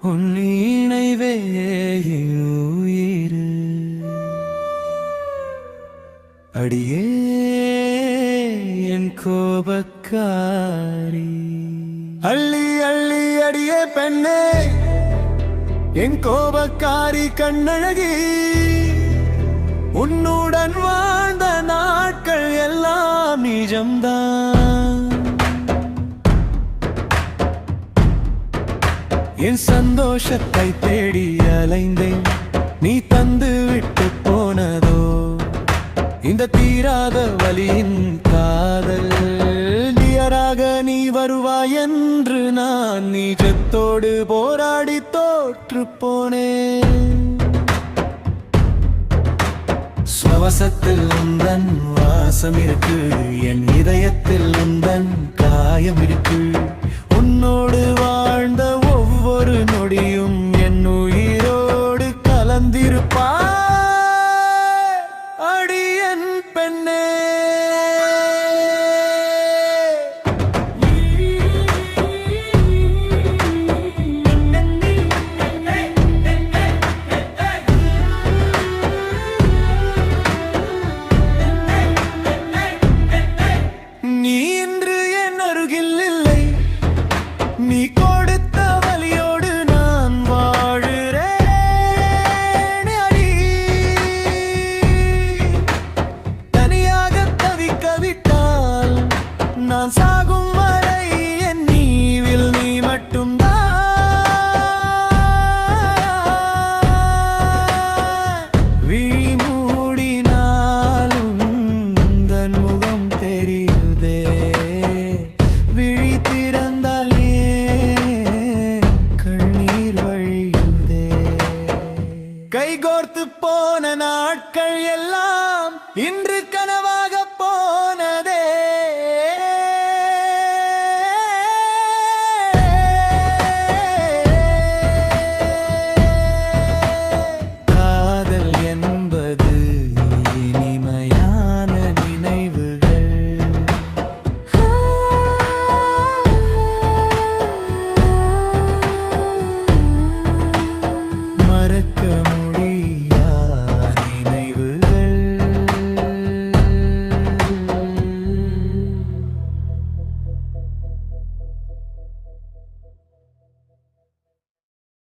உன் இணைவே உயிர் அடியே என் கோபக்காரி அள்ளி அள்ளி அடியே பெண்ணே என் கோபக்காரி கண்ணழகி உன்னுடன் வாழ்ந்த நாட்கள் எல்லாம் நிஜம்தான் என் சந்தோஷத்தை தேடி அலைந்தேன் நீ தந்து விட்டு போனதோ இந்த தீராத வலியின் காதல் நியராக நீ வருவாய் என்று நான் நிஜத்தோடு போராடி தோற்று போனேன் சுவாசத்தில் உந்தன் வாசம் இருக்கு என் இதயத்தில் உந்தன் காயம் இருக்கு உன்னோடு வாழ்ந்த ஒவ்வொரு நொடியும் என் உயிரோடு கலந்திருப்பாய் அடியன் பெண்ணே நீ இன்று என் அருகில் இல்லை நீ கொடுத்த வலியோடு நான் வாழுறேன் அடி தனியாக தவிக்க விட்டால் நான் சாகும் வரை என் நீவில் நீ மட்டும்தான் விழி மூடினாலும் உந்தன் முகம் தெரியுதே விழி திறந்தாலே கண்ணீர் வழியுதே கைகோர்த்து போன நாட்கள் எல்லாம் இன்று கனவா